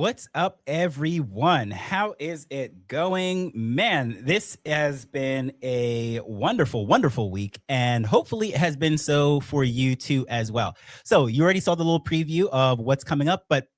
What's up, everyone? How is it going? Man, this has been a wonderful, wonderful week, and hopefully it has been so for you too as well. So, you already saw the little preview of what's coming up, but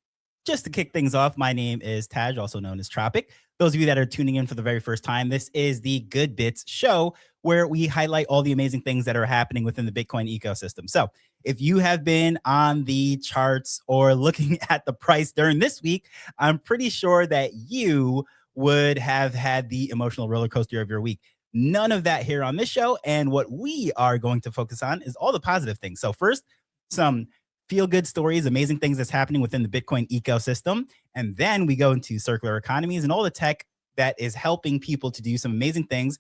just to kick things off, my name is Taj, also known as Tropic. Those of you that are tuning in for the very first time, this is the Good Bits show where we highlight all the amazing things that are happening within the Bitcoin ecosystem. So, if you have been on the charts or looking at the price during this week, I'm pretty sure that you would have had the emotional roller coaster of your week. None of that here on this show. And what we are going to focus on is all the positive things. So, first, some feel good stories, amazing things that's happening within the Bitcoin ecosystem. And then we go into circular economies and all the tech that is helping people to do some amazing things,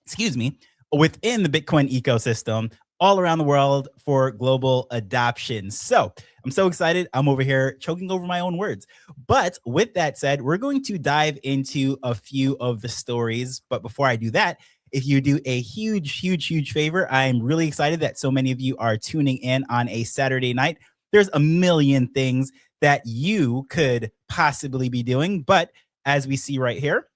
excuse me, within the Bitcoin ecosystem all around the world for global adoption. So I'm so excited. I'm over here choking over my own words. But with that said, we're going to dive into a few of the stories. But before I do that, if you do a huge, huge, huge favor, I'm really excited that so many of you are tuning in on a Saturday night. There's a million things that you could possibly be doing. But as we see right here,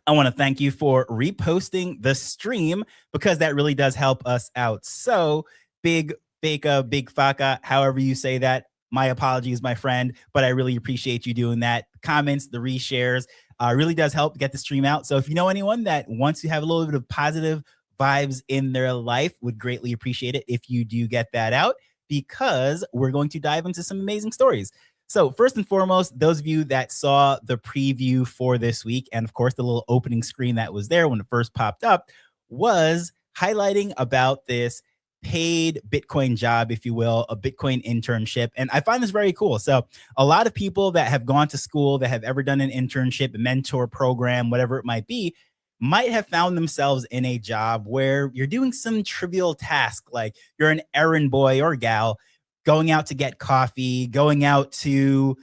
I want to thank you for reposting the stream because that really does help us out. So big faka, big faka, however you say that. My apologies, my friend, but I really appreciate you doing that. Comments, the reshares, really does help get the stream out. So if you know anyone that wants to have a little bit of positive vibes in their life, would greatly appreciate it if you do get that out because we're going to dive into some amazing stories. So first and foremost, those of you that saw the preview for this week, and of course, the little opening screen that was there when it first popped up was highlighting about this paid Bitcoin job, if you will, a Bitcoin internship. And I find this very cool. So a lot of people that have gone to school, that have ever done an internship, a mentor program, whatever it might be, might have found themselves in a job where you're doing some trivial task, like you're an errand boy or gal going out to get coffee, going out to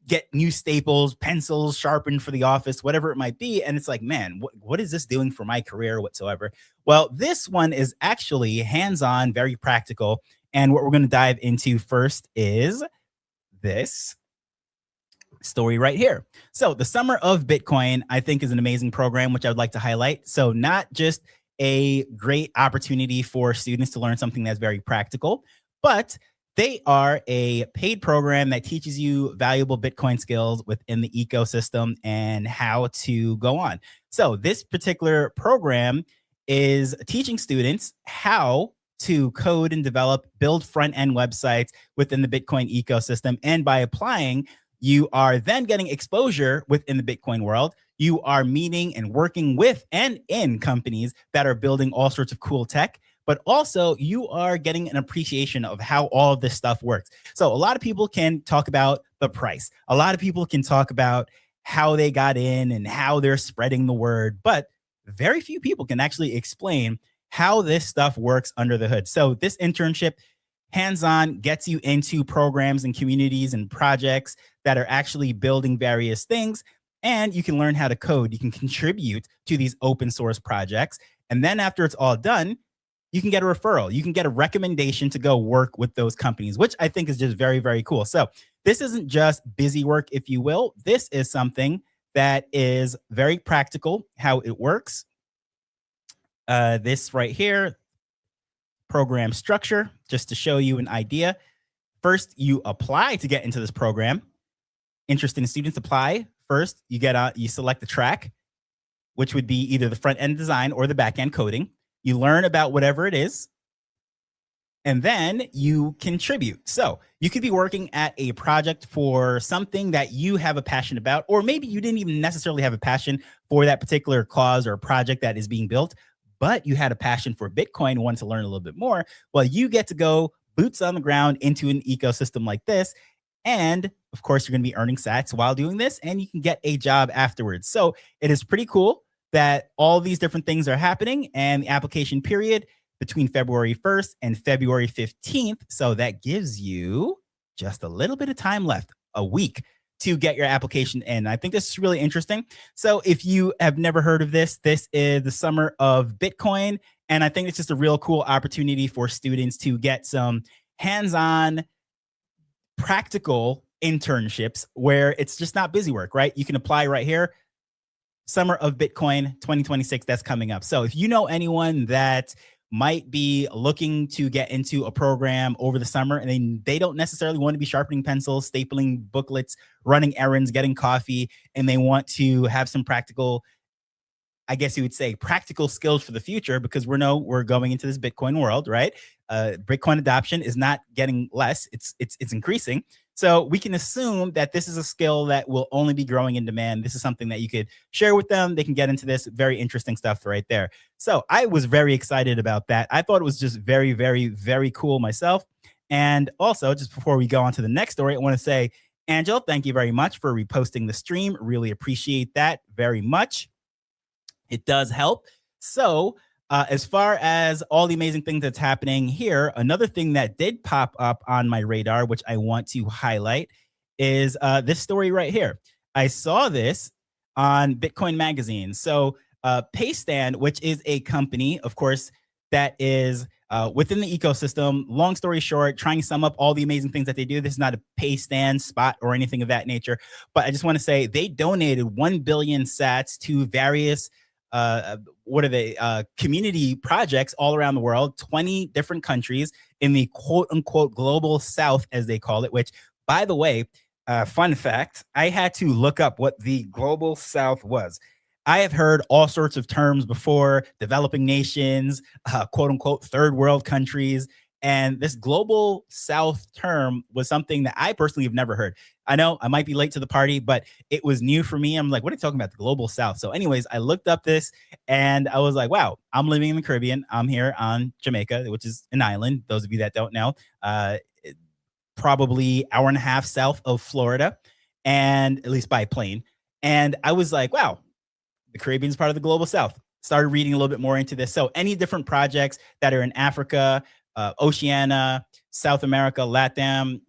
get new staples, pencils sharpened for the office, whatever it might be. And it's like, man, what is this doing for my career whatsoever? Well, this one is actually hands-on, very practical. And what we're going to dive into first is this story right here. So the Summer of Bitcoin, I think, is an amazing program, which I would like to highlight. So not just a great opportunity for students to learn something that's very practical, but they are a paid program that teaches you valuable Bitcoin skills within the ecosystem and how to go on. So this particular program is teaching students how to code and develop, build front-end websites within the Bitcoin ecosystem. And by applying, you are then getting exposure within the Bitcoin world. You are meeting and working with and in companies that are building all sorts of cool tech, but also you are getting an appreciation of how all of this stuff works. So a lot of people can talk about the price. A lot of people can talk about how they got in and how they're spreading the word, but very few people can actually explain how this stuff works under the hood. So this internship, hands-on, gets you into programs and communities and projects that are actually building various things, and you can learn how to code. You can contribute to these open source projects, and then after it's all done, you can get a referral. You can get a recommendation to go work with those companies, which I think is just very, very cool. So this isn't just busy work, if you will. This is something that is very practical, how it works. This right here, program structure, just to show you an idea. First, you apply to get into this program. Interested students apply. First, you select the track, which would be either the front end design or the back end coding. You learn about whatever it is, and then you contribute. So you could be working at a project for something that you have a passion about, or maybe you didn't even necessarily have a passion for that particular cause or project that is being built, but you had a passion for Bitcoin and wanted to learn a little bit more. Well, you get to go boots on the ground into an ecosystem like this. And of course, you're going to be earning sats while doing this, and you can get a job afterwards. So it is pretty cool that all these different things are happening, and the application period between February 1st and February 15th. So that gives you just a little bit of time left, a week, to get your application in. I think this is really interesting. So if you have never heard of this, this is the Summer of Bitcoin. And I think it's just a real cool opportunity for students to get some hands-on practical internships where it's just not busy work, right? You can apply right here. Summer of Bitcoin 2026, that's coming up. So if you know anyone that might be looking to get into a program over the summer and they don't necessarily want to be sharpening pencils, stapling booklets, running errands, getting coffee, and they want to have some practical, I guess you would say, practical skills for the future, because we're going into this Bitcoin world, right? Bitcoin adoption is not getting less; it's increasing. So we can assume that this is a skill that will only be growing in demand. This is something that you could share with them. They can get into this. Very interesting stuff right there. So I was very excited about that. I thought it was just very, very, very cool myself. And also, just before we go on to the next story, I want to say, Angel, thank you very much for reposting the stream. Really appreciate that very much. It does help. So, as far as all the amazing things that's happening here, another thing that did pop up on my radar, which I want to highlight, is this story right here. I saw this on Bitcoin Magazine. So, Paystand, which is a company, of course, that is within the ecosystem. Long story short, trying to sum up all the amazing things that they do. This is not a Paystand spot or anything of that nature, but I just want to say they donated 1 billion sats to various what are they community projects all around the world, 20 different countries in the quote unquote global south, as they call it, which, by the way, fun fact, I had to look up what the global south was. I have heard all sorts of terms before: developing nations, quote unquote third world countries. And this global south term was something that I personally have never heard. I know I might be late to the party, but it was new for me. I'm like, what are you talking about? The global south. So anyways, I looked up this and I was like, wow, I'm living in the Caribbean. I'm here on Jamaica, which is an island. Those of you that don't know, probably hour and a half south of Florida, and at least by plane. And I was like, wow, the Caribbean is part of the global south. Started reading a little bit more into this. So any different projects that are in Africa, Oceania, South America, LATAM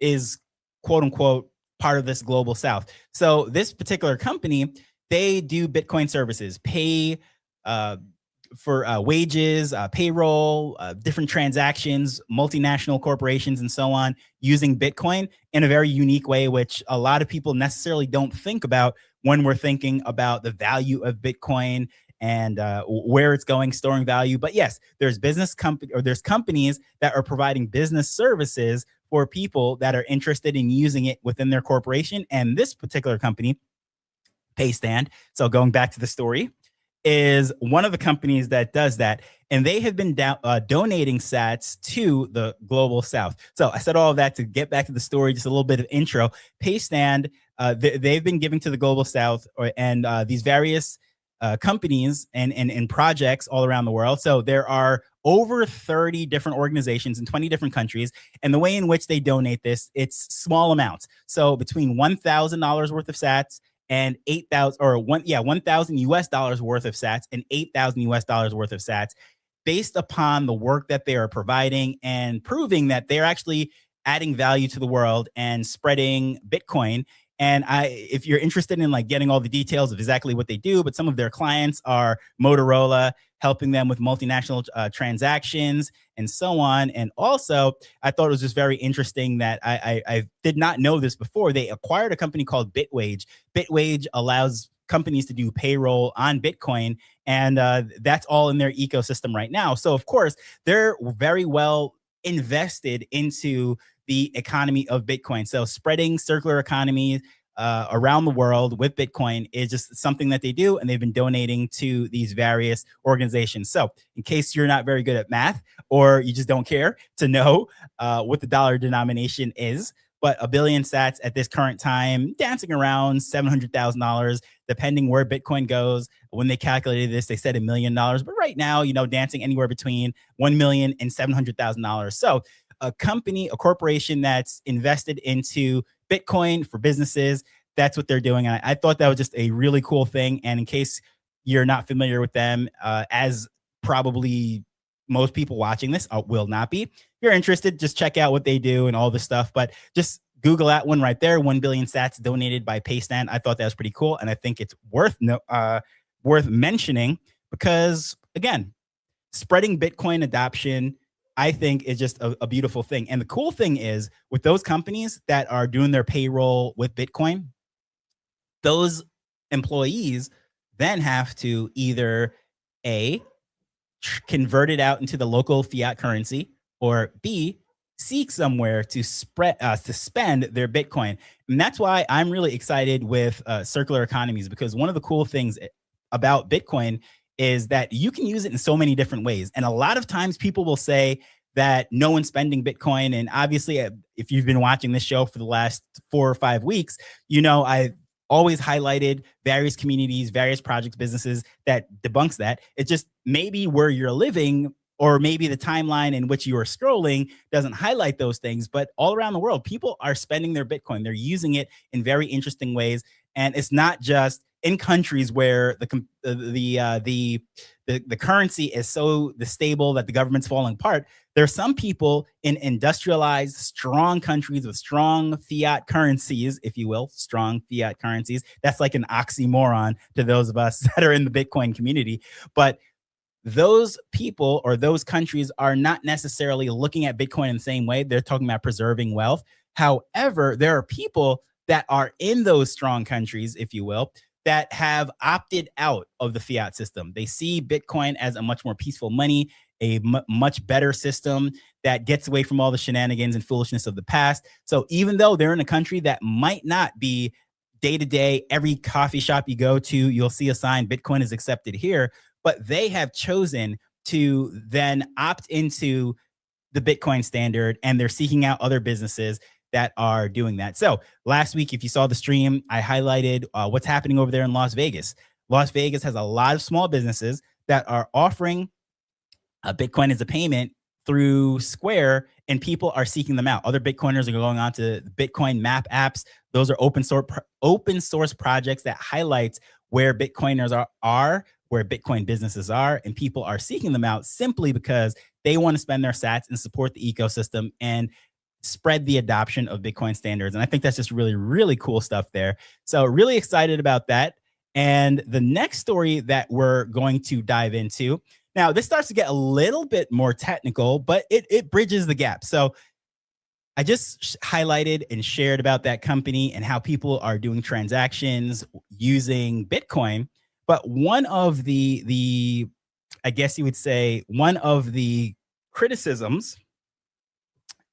is quote unquote part of this global south. So this particular company, they do Bitcoin services, pay for wages, payroll, different transactions, multinational corporations, and so on, using Bitcoin in a very unique way, which a lot of people necessarily don't think about when we're thinking about the value of Bitcoin and where it's going, storing value. But yes, there's there's companies that are providing business services for people that are interested in using it within their corporation. And this particular company, Paystand, so going back to the story, is one of the companies that does that. And they have been donating sats to the global south. So I said all of that to get back to the story, just a little bit of intro. Paystand, they've been giving to the global south and these various companies and projects all around the world. So there are over 30 different organizations in 20 different countries. And the way in which they donate this, it's small amounts. So between $1,000 worth of sats and 8,000 or 1,000 US dollars worth of sats and 8,000 US dollars worth of sats, based upon the work that they are providing and proving that they're actually adding value to the world and spreading Bitcoin. And if you're interested in like getting all the details of exactly what they do, but some of their clients are Motorola, helping them with multinational transactions and so on. And also, I thought it was just very interesting that I did not know this before. They acquired a company called Bitwage. Bitwage allows companies to do payroll on Bitcoin, and that's all in their ecosystem right now. So, of course, they're very well invested into the economy of Bitcoin. So spreading circular economy around the world with Bitcoin is just something that they do, and they've been donating to these various organizations. So in case you're not very good at math or you just don't care to know what the dollar denomination is, but a billion sats at this current time, dancing around $700,000, depending where Bitcoin goes. When they calculated this, they said $1 million, but right now, dancing anywhere between 1 million and $700,000. So a company, a corporation that's invested into Bitcoin for businesses, that's what they're doing. And I thought that was just a really cool thing. And in case you're not familiar with them, as probably most people watching this will not be, if you're interested, just check out what they do and all this stuff. But just Google that one right there, 1 billion sats donated by Paystand. I thought that was pretty cool. And I think it's worth mentioning because, again, spreading Bitcoin adoption, I think is just a beautiful thing. And the cool thing is with those companies that are doing their payroll with Bitcoin, those employees then have to either A, convert it out into the local fiat currency, or B, seek somewhere to spend their Bitcoin. And that's why I'm really excited with circular economies, because one of the cool things about Bitcoin is that you can use it in so many different ways. And a lot of times people will say that no one's spending Bitcoin. And obviously, if you've been watching this show for the last 4 or 5 weeks, you know, I always highlighted various communities, various projects, businesses that debunks that. It's just maybe where you're living or maybe the timeline in which you are scrolling doesn't highlight those things. But all around the world, people are spending their Bitcoin. They're using it in very interesting ways. And it's not just in countries where the currency is so stable that the government's falling apart. There are some people in industrialized, strong countries with strong fiat currencies, if you will, strong fiat currencies. That's like an oxymoron to those of us that are in the Bitcoin community. But those people or those countries are not necessarily looking at Bitcoin in the same way. They're talking about preserving wealth. However, there are people that are in those strong countries, if you will, that have opted out of the fiat system. They see Bitcoin as a much more peaceful money, a much better system that gets away from all the shenanigans and foolishness of the past. So even though they're in a country that might not be day to day, every coffee shop you go to, you'll see a sign, Bitcoin is accepted here, but they have chosen to then opt into the Bitcoin standard, and they're seeking out other businesses that are doing that. So last week, if you saw the stream, I highlighted what's happening over there in Las Vegas. Las Vegas has a lot of small businesses that are offering Bitcoin as a payment through Square, and people are seeking them out. Other Bitcoiners are going on to Bitcoin map apps. Those are open source projects that highlights where Bitcoiners are, where Bitcoin businesses are, and people are seeking them out simply because they want to spend their sats and support the ecosystem and spread the adoption of Bitcoin standards. And I think that's just really, really cool stuff there. So really excited about that. And the next story that we're going to dive into, now this starts to get a little bit more technical, but it bridges the gap. So I just highlighted and shared about that company and how people are doing transactions using Bitcoin. But one of the I guess you would say, one of the criticisms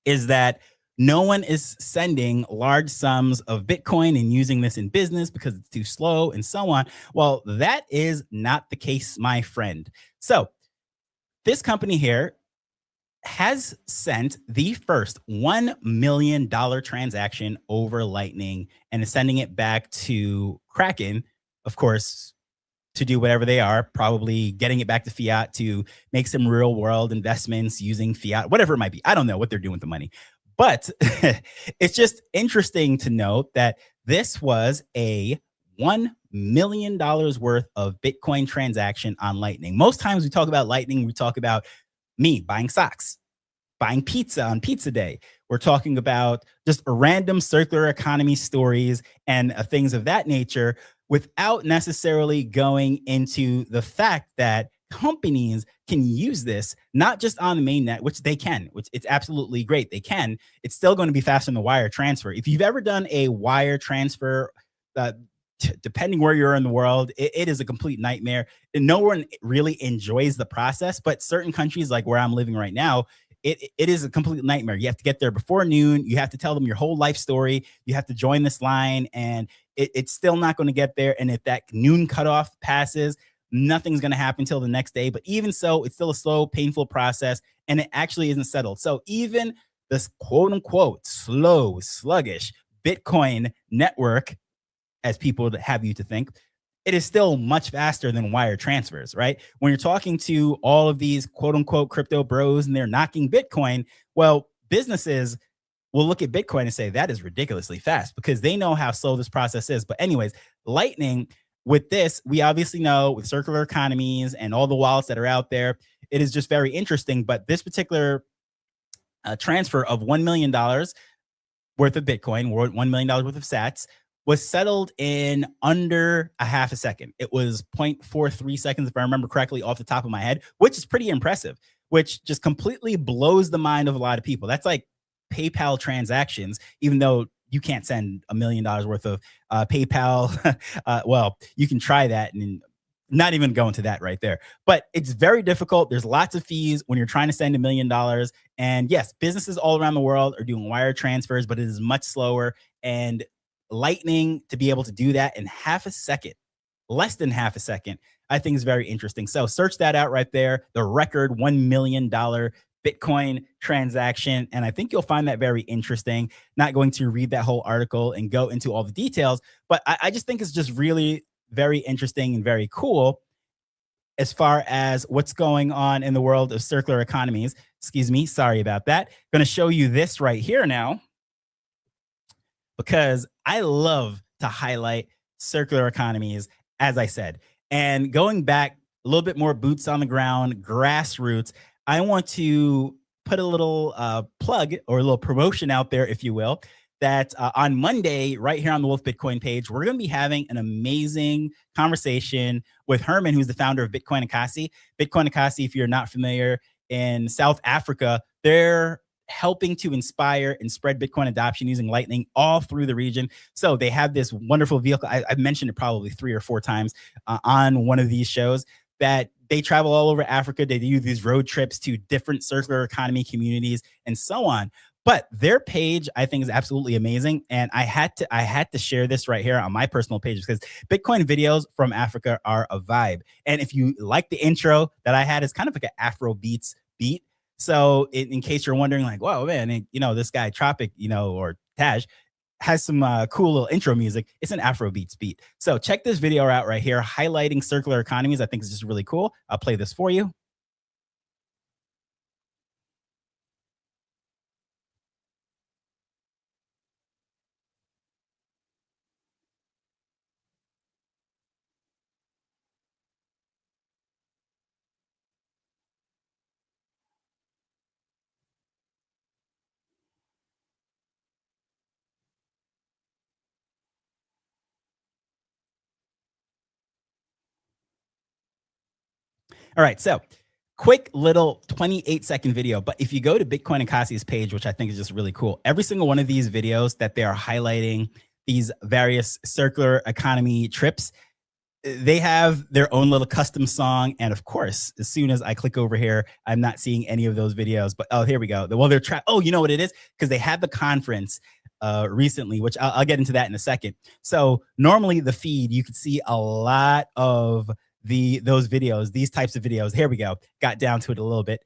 is that no one is sending large sums of Bitcoin and using this in business because it's too slow and so on. Well, that is not the case, my friend. So this company here has sent the first $1 million transaction over Lightning and is sending it back to Kraken, of course, to do whatever they are, probably getting it back to fiat to make some real world investments using fiat, whatever it might be. I don't know what they're doing with the money, but it's just interesting to note that this was a $1 million worth of Bitcoin transaction on Lightning. Most times we talk about Lightning, we talk about me buying socks, buying pizza on pizza day. We're talking about just random circular economy stories and things of that nature, without necessarily going into the fact that companies can use this, not just on the mainnet, which they can, which it's absolutely great. They can. It's still going to be faster than the wire transfer. If you've ever done a wire transfer, depending where you're in the world, it is a complete nightmare. And no one really enjoys the process, but certain countries like where I'm living right now, it is a complete nightmare. You have to get there before noon. You have to tell them your whole life story. You have to join this line, and it's still not going to get there. And if that noon cutoff passes, nothing's going to happen until the next day. But even so, it's still a slow, painful process, and it actually isn't settled. So even this quote unquote slow, sluggish Bitcoin network, as people have you to think, it is still much faster than wire transfers, right? When you're talking to all of these quote unquote crypto bros and they're knocking Bitcoin, well, businesses will look at Bitcoin and say that is ridiculously fast because they know how slow this process is. But anyways, Lightning, with this, we obviously know with circular economies and all the wallets that are out there, it is just very interesting. But this particular transfer of $1 million worth of Bitcoin, $1 million worth of sats, was settled in under a half a second. It was 0.43 seconds, if I remember correctly, off the top of my head, which is pretty impressive. which just completely blows the mind of a lot of people. That's like PayPal transactions, even though you can't send $1 million worth of PayPal. Well, you can try that and not even go into that right there. But it's very difficult. There's lots of fees when you're trying to send $1 million. And yes, businesses all around the world are doing wire transfers, but it is much slower. And Lightning, to be able to do that in half a second, less than half a second, I think is very interesting. So search that out right there. The record $1 million Bitcoin transaction. And I think you'll find that very interesting. Not going to read that whole article and go into all the details, but I just think it's just really very interesting and very cool as far as what's going on in the world of circular economies. Excuse me. Sorry about that. Going to show you this right here now, because I love to highlight circular economies, as I said. And going back a little bit more boots on the ground, grassroots, I want to put a little plug or a little promotion out there, if you will, that on Monday, right here on the Wolf Bitcoin page, we're going to be having an amazing conversation with Herman, who's the founder of Bitcoin Akasi. Bitcoin Akasi, if you're not familiar, in South Africa, they're helping to inspire and spread Bitcoin adoption using Lightning all through the region. So they have this wonderful vehicle. I've mentioned it probably 3 or 4 times on one of these shows, that they travel all over Africa. They do these road trips to different circular economy communities and so on. But their page, I think, is absolutely amazing. And I had to share this right here on my personal page, because Bitcoin videos from Africa are a vibe. And if you like the intro that I had, it's kind of like an Afro beats beat. So in case you're wondering, like, whoa, man, this guy Tropic, or Taj has some cool little intro music. It's an Afro beats beat. So check this video out right here, highlighting circular economies. I think it's just really cool. I'll play this for you. All right. So quick little 28-second video. But if you go to Bitcoin Akasi's page, which I think is just really cool, every single one of these videos that they are highlighting these various circular economy trips, they have their own little custom song. And of course, as soon as I click over here, I'm not seeing any of those videos. But oh, here we go. Well, oh, you know what it is? Because they had the conference recently, which I'll get into that in a second. So normally the feed, you could see a lot of those videos, these types of videos. Here we go. Got down to it a little bit.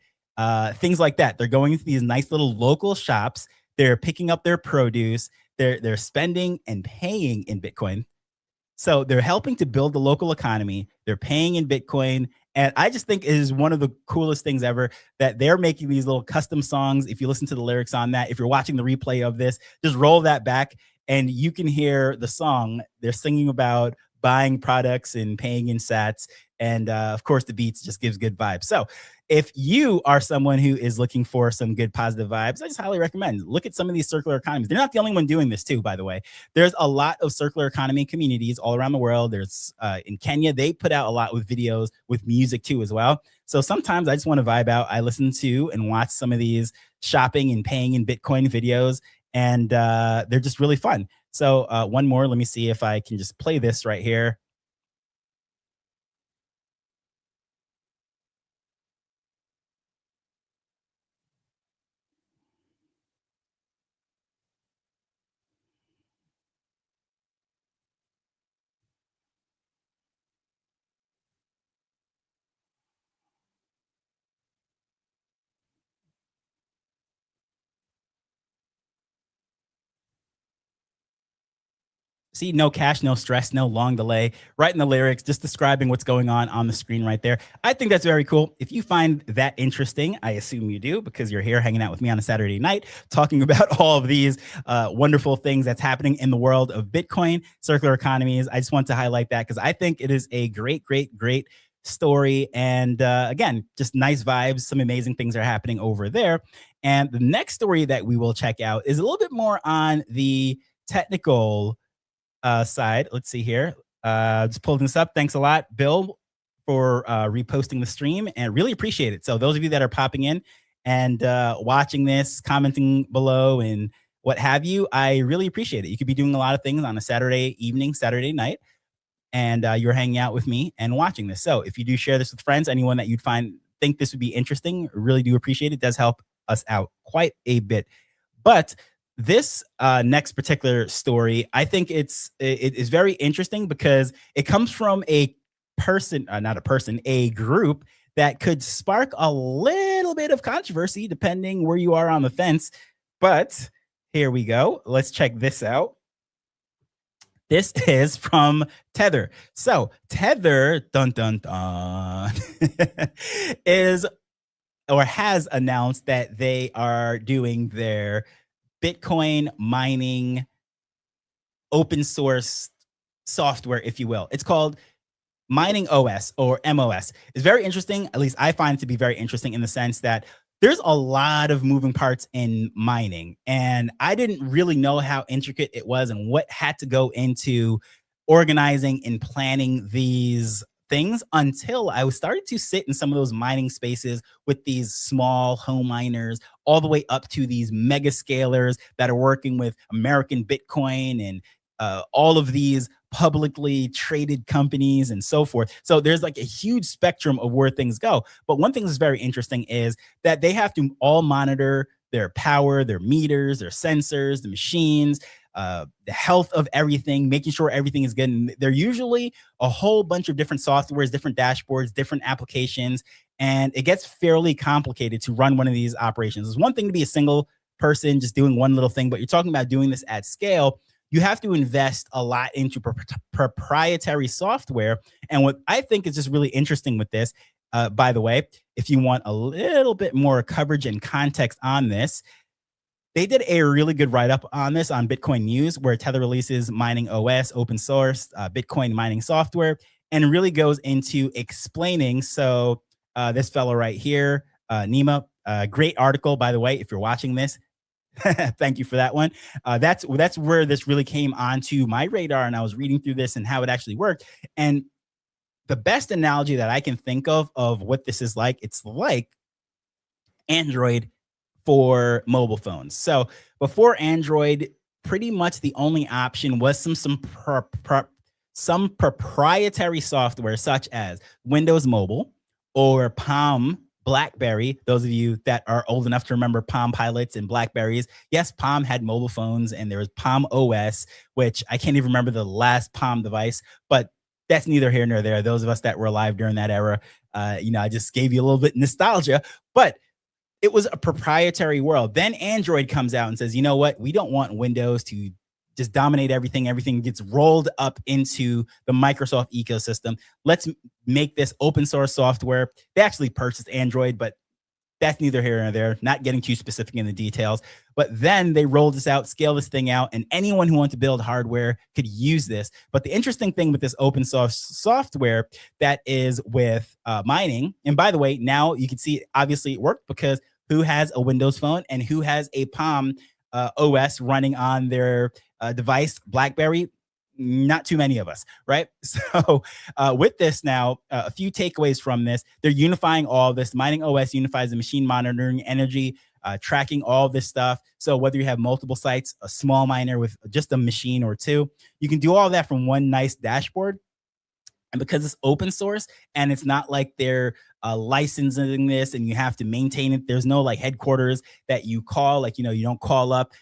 Things like that. They're going into these nice little local shops. They're picking up their produce. They're spending and paying in Bitcoin. So they're helping to build the local economy. They're paying in Bitcoin. And I just think it is one of the coolest things ever that they're making these little custom songs. If you listen to the lyrics on that, if you're watching the replay of this, just roll that back and you can hear the song. They're singing about buying products and paying in sats. And of course, the beats just gives good vibes. So if you are someone who is looking for some good positive vibes, I just highly recommend look at some of these circular economies. They're not the only one doing this too, by the way. There's a lot of circular economy communities all around the world. There's in Kenya, they put out a lot with videos with music too as well. So sometimes I just want to vibe out. I listen to and watch some of these shopping and paying in Bitcoin videos, and they're just really fun. So one more, let me see if I can just play this right here. See, no cash, no stress, no long delay, right in the lyrics, just describing what's going on the screen right there. I think that's very cool. If you find that interesting, I assume you do, because you're here hanging out with me on a Saturday night, talking about all of these wonderful things that's happening in the world of Bitcoin, circular economies. I just want to highlight that because I think it is a great, great, great story. And again, just nice vibes. Some amazing things are happening over there. And the next story that we will check out is a little bit more on the technical side. Let's see here. Just pulling this up. Thanks a lot, Bill, for reposting the stream and really appreciate it. So those of you that are popping in and watching this, commenting below and what have you, I really appreciate it. You could be doing a lot of things on a Saturday evening, Saturday night, and you're hanging out with me and watching this. So if you do share this with friends, anyone that you'd think this would be interesting, really do appreciate it. It does help us out quite a bit. But this next particular story, I think it is very interesting because it comes from a person, not a person, a group that could spark a little bit of controversy depending where you are on the fence. But here we go. Let's check this out. This is from Tether. So Tether, dun dun dun, is or has announced that they are doing their Bitcoin mining open source software, if you will. It's called Mining OS or MOS. It's very interesting. At least I find it to be very interesting in the sense that there's a lot of moving parts in mining, and I didn't really know how intricate it was and what had to go into organizing and planning these things until I was started to sit in some of those mining spaces with these small home miners all the way up to these mega scalers that are working with American Bitcoin and all of these publicly traded companies and so forth. So there's like a huge spectrum of where things go. But one thing that's very interesting is that they have to all monitor their power, their meters, their sensors, the machines, the health of everything, making sure everything is good. And they're usually a whole bunch of different softwares, different dashboards, different applications, and it gets fairly complicated to run one of these operations. It's one thing to be a single person just doing one little thing, but you're talking about doing this at scale. You have to invest a lot into proprietary software. And what I think is just really interesting with this, by the way, if you want a little bit more coverage and context on this, they did a really good write-up on this on Bitcoin News, where Tether releases Mining OS, open source Bitcoin mining software, and really goes into explaining. So this fellow right here, Nima, great article, by the way, if you're watching this. Thank you for that one. That's where this really came onto my radar, and I was reading through this and how it actually worked. And the best analogy that I can think of what this is like, it's like Android for mobile phones. So before Android, pretty much the only option was some proprietary software such as Windows Mobile or Palm BlackBerry. Those of you that are old enough to remember Palm Pilots and Blackberries, yes, Palm had mobile phones, and there was Palm OS, which I can't even remember the last Palm device, but that's neither here nor there. Those of us that were alive during that era, I just gave you a little bit of nostalgia, but it was a proprietary world. Then Android comes out and says, you know what? We don't want Windows to just dominate everything. Everything gets rolled up into the Microsoft ecosystem. Let's make this open source software. They actually purchased Android, but that's neither here nor there, not getting too specific in the details. But then they rolled this out, scale this thing out, and anyone who wants to build hardware could use this. But the interesting thing with this open source software that is with mining, and by the way, now you can see obviously it worked because who has a Windows phone and who has a Palm OS running on their device, BlackBerry? Not too many of us, right? So with this now, a few takeaways from this. They're unifying all this. Mining OS unifies the machine monitoring, energy, tracking all this stuff. So whether you have multiple sites, a small miner with just a machine or two, you can do all that from one nice dashboard. And because it's open source and it's not like they're licensing this and you have to maintain it, there's no like headquarters that you call, like, you don't call up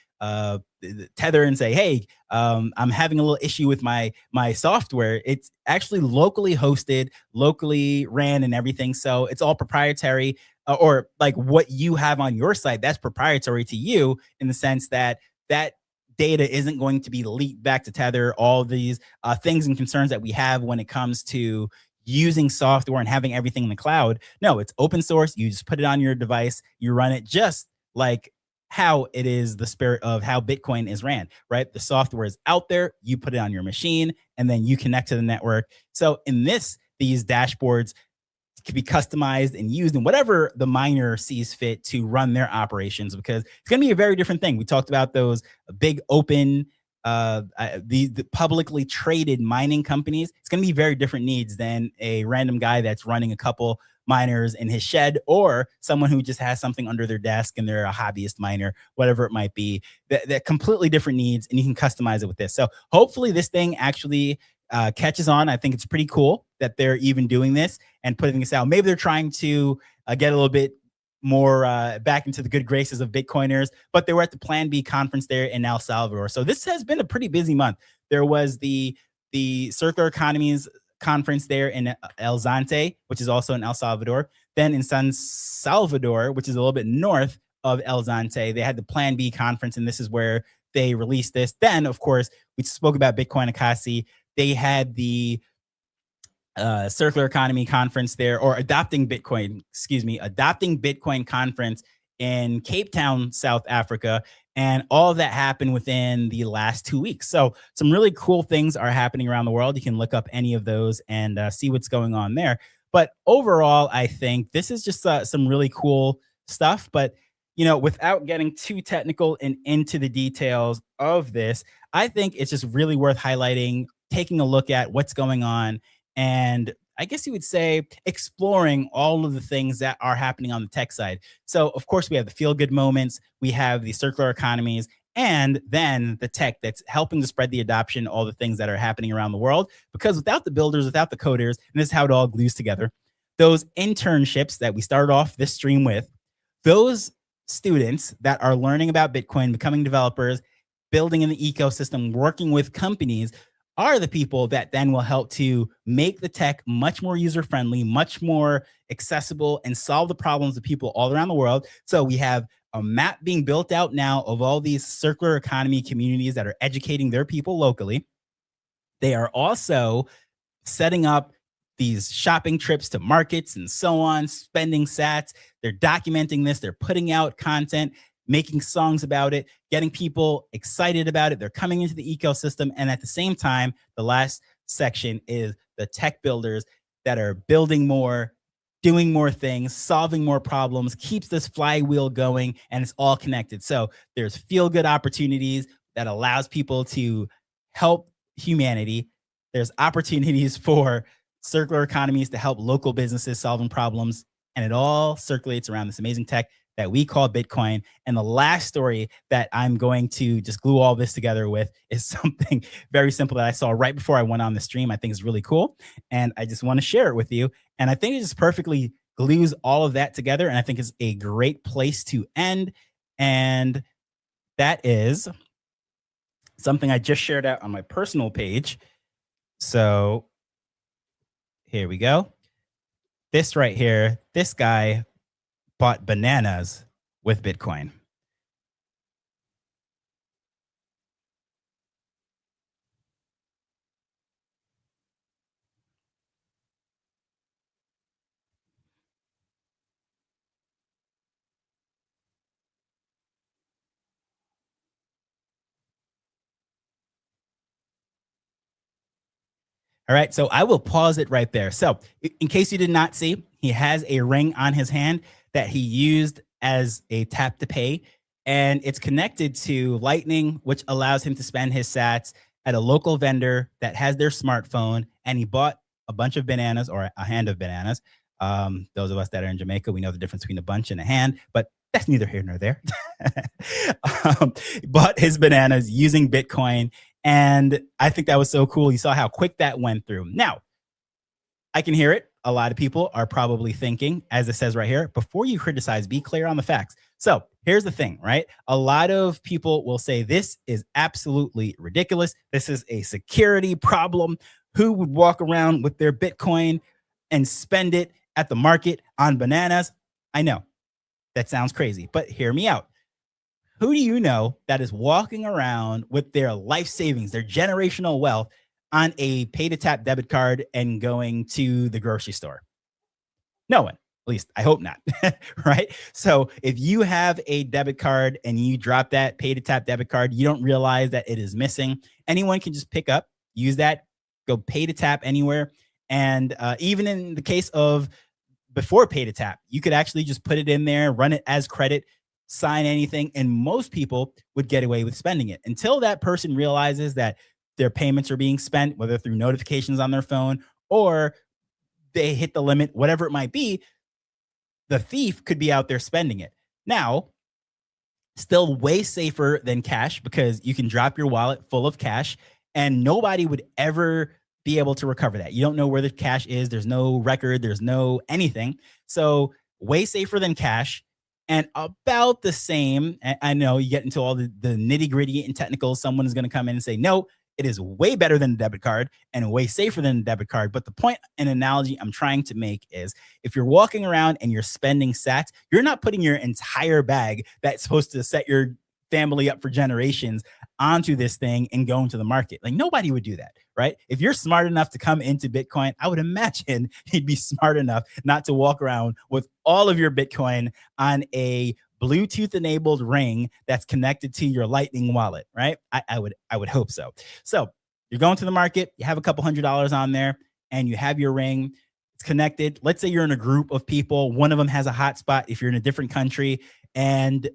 Tether and say, hey, I'm having a little issue with my software. It's actually locally hosted, locally ran and everything. So it's all proprietary, or like what you have on your site, that's proprietary to you in the sense that data isn't going to be leaked back to Tether. All these things and concerns that we have when it comes to using software and having everything in the cloud. No, it's open source. You just put it on your device. You run it just like how it is the spirit of how Bitcoin is ran, right? The software is out there. You put it on your machine and then you connect to the network. So in these dashboards can be customized and used in whatever the miner sees fit to run their operations, because it's going to be a very different thing. We talked about those big open the publicly traded mining companies, it's going to be very different needs than a random guy that's running a couple miners in his shed, or someone who just has something under their desk and they're a hobbyist miner, whatever it might be. That completely different needs, and you can customize it with this. So hopefully this thing actually catches on. I think it's pretty cool that they're even doing this and putting this out. Maybe they're trying to get a little bit more back into the good graces of Bitcoiners, but they were at the Plan B conference there in El Salvador. So this has been a pretty busy month. There was the Circular Economies conference there in El Zante, which is also in El Salvador. Then in San Salvador, which is a little bit north of El Zante, they had the Plan B conference, and this is where they released this. Then, of course, we spoke about Bitcoin Akasi. They had the Circular Economy conference there, or Adopting Bitcoin conference in Cape Town, South Africa. And all of that happened within the last 2 weeks. So some really cool things are happening around the world. You can look up any of those and see what's going on there. But overall, I think this is just some really cool stuff. But, without getting too technical and into the details of this, I think it's just really worth highlighting, taking a look at what's going on, and I guess you would say exploring all of the things that are happening on the tech side. So, of course, we have the feel-good moments, we have the circular economies, and then the tech that's helping to spread the adoption, all the things that are happening around the world. Because without the builders, without the coders, and this is how it all glues together, those internships that we started off this stream with, those students that are learning about Bitcoin, becoming developers, building in the ecosystem, working with companies, are the people that then will help to make the tech much more user-friendly, much more accessible, and solve the problems of people all around the world. So we have a map being built out now of all these circular economy communities that are educating their people locally. They are also setting up these shopping trips to markets and so on, spending sats. They're documenting this. They're putting out content, making songs about it, getting people excited about it. They're coming into the ecosystem. And at the same time, the last section is the tech builders that are building more, doing more things, solving more problems, keeps this flywheel going, and it's all connected. So there's feel-good opportunities that allows people to help humanity. There's opportunities for circular economies to help local businesses solving problems. And it all circulates around this amazing tech that we call Bitcoin. And the last story that I'm going to just glue all this together with is something very simple that I saw right before I went on the stream. I think is really cool. And I just want to share it with you. And I think it just perfectly glues all of that together. And I think it's a great place to end. And that is something I just shared out on my personal page. So here we go. This right here, this guy bought bananas with Bitcoin. All right, so I will pause it right there. So in case you did not see, he has a ring on his hand that he used as a tap to pay, and it's connected to Lightning, which allows him to spend his sats at a local vendor that has their smartphone, and he bought a bunch of bananas, or a hand of bananas. Those of us that are in Jamaica, we know the difference between a bunch and a hand, but that's neither here nor there. Bought his bananas using Bitcoin. And I think that was so cool. You saw how quick that went through. Now, I can hear it. A lot of people are probably thinking, as it says right here, before you criticize, be clear on the facts. So here's the thing, right? A lot of people will say this is absolutely ridiculous. This is a security problem. Who would walk around with their Bitcoin and spend it at the market on bananas? I know that sounds crazy, but hear me out. Who do you know that is walking around with their life savings, their generational wealth on a pay to tap debit card and going to the grocery store? No one. At least I hope not. Right? So if you have a debit card and you drop that pay to tap debit card, you don't realize that it is missing. Anyone can just pick up, use that, go pay to tap anywhere. And even in the case of before pay to tap, you could actually just put it in there, run it as credit, sign anything, and most people would get away with spending it until that person realizes that their payments are being spent, whether through notifications on their phone or they hit the limit, whatever it might be. The thief could be out there spending it. Now, still way safer than cash because you can drop your wallet full of cash and nobody would ever be able to recover that. You don't know where the cash is. There's no record. There's no anything. So way safer than cash and about the same. I know you get into all the nitty gritty and technicals. Someone is going to come in and say, no, it is way better than a debit card and way safer than a debit card. But the point and analogy I'm trying to make is if you're walking around and you're spending sats, you're not putting your entire bag that's supposed to set your family up for generations onto this thing and going to the market. Like nobody would do that, right? If you're smart enough to come into Bitcoin, I would imagine you'd be smart enough not to walk around with all of your Bitcoin on a Bluetooth enabled ring that's connected to your Lightning wallet, right? I would hope so. So you're going to the market, you have a couple $100 on there and you have your ring, it's connected. Let's say you're in a group of people. One of them has a hotspot. If you're in a different country and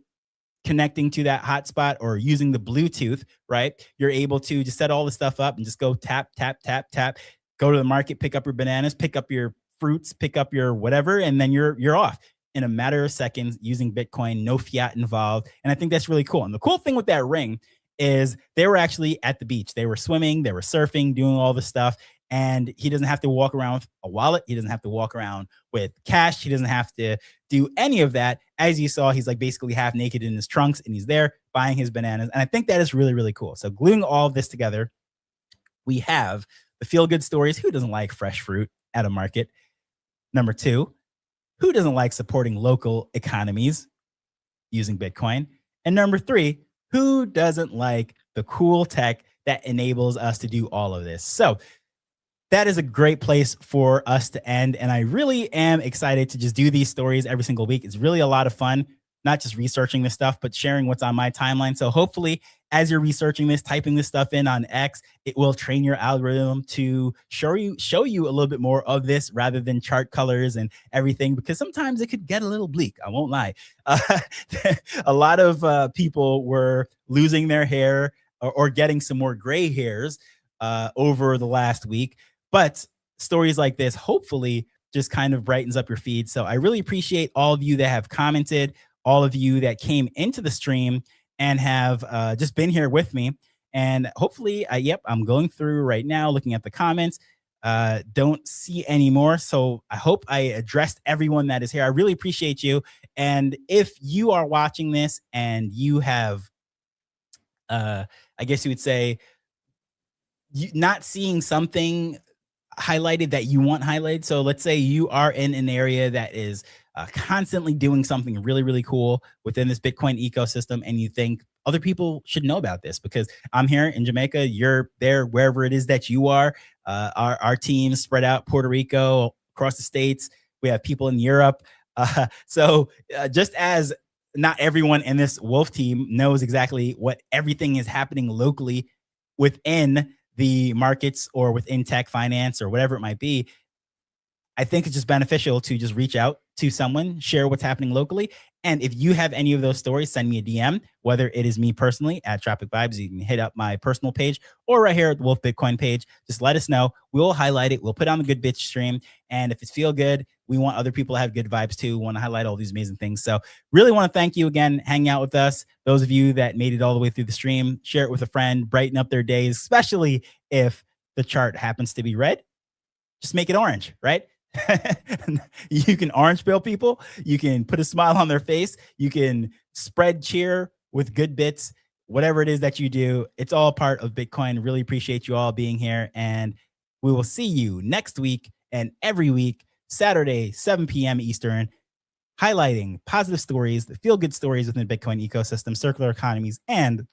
connecting to that hotspot or using the Bluetooth, right? You're able to just set all the stuff up and just go tap, tap, tap, tap, go to the market, pick up your bananas, pick up your fruits, pick up your whatever, and then you're off in a matter of seconds using Bitcoin, no fiat involved. And I think that's really cool. And the cool thing with that ring is they were actually at the beach. They were swimming, they were surfing, doing all the stuff. And he doesn't have to walk around with a wallet. He doesn't have to walk around with cash. He doesn't have to do any of that. As you saw, he's like basically half naked in his trunks and he's there buying his bananas. And I think that is really, really cool. So gluing all of this together, we have the feel good stories. Who doesn't like fresh fruit at a market? Number two, who doesn't like supporting local economies using Bitcoin? And number three, who doesn't like the cool tech that enables us to do all of this? So that is a great place for us to end. And I really am excited to just do these stories every single week. It's really a lot of fun, not just researching this stuff, but sharing what's on my timeline. So hopefully, as you're researching this, typing this stuff in on X, it will train your algorithm to show you a little bit more of this rather than chart colors and everything, because sometimes it could get a little bleak. I won't lie. A lot of people were losing their hair or getting some more gray hairs over the last week. But stories like this hopefully just kind of brightens up your feed. So I really appreciate all of you that have commented, all of you that came into the stream and have just been here with me. And hopefully, I'm going through right now, looking at the comments. Don't see any more. So I hope I addressed everyone that is here. I really appreciate you. And if you are watching this and you have, I guess you would say, not seeing something highlighted that you want highlighted. So let's say you are in an area that is constantly doing something really, really cool within this Bitcoin ecosystem, and you think other people should know about this because I'm here in Jamaica, you're there, wherever it is that you are. Our team spread out Puerto Rico, across the states. We have people in Europe. So just as not everyone in this Wolf team knows exactly what everything is happening locally within the markets or within tech finance or whatever it might be, I think it's just beneficial to just reach out to someone, share what's happening locally. And if you have any of those stories, send me a DM, whether it is me personally at Tropic Vibes. You can hit up my personal page or right here at the Wolf Bitcoin page. Just let us know. We'll highlight it. We'll put it on the Good Bitch stream. And if it's feel good, we want other people to have good vibes too. We want to highlight all these amazing things. So really want to thank you again, hanging out with us. Those of you that made it all the way through the stream, share it with a friend, brighten up their days, especially if the chart happens to be red. Just make it orange, right? You can orange pill people. You can put a smile on their face. You can spread cheer with good bits, whatever it is that you do. It's all part of Bitcoin. Really appreciate you all being here. And we will see you next week and every week, Saturday, 7 p.m. Eastern, highlighting positive stories, the feel-good stories within the Bitcoin ecosystem, circular economies, and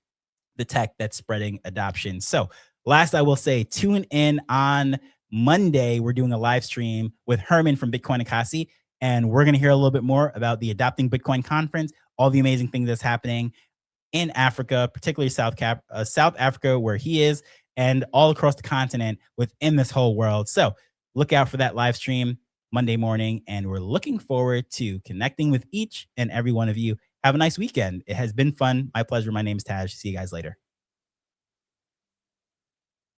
the tech that's spreading adoption. So last, I will say, tune in on Monday. We're doing a live stream with Herman from Bitcoin Akasi, and we're going to hear a little bit more about the Adopting Bitcoin conference, all the amazing things that's happening in Africa, particularly South Africa, where he is, and all across the continent within this whole world. So look out for that live stream Monday morning, and we're looking forward to connecting with each and every one of you Have a nice weekend. It has been fun. My pleasure. My name is Taj. See you guys later.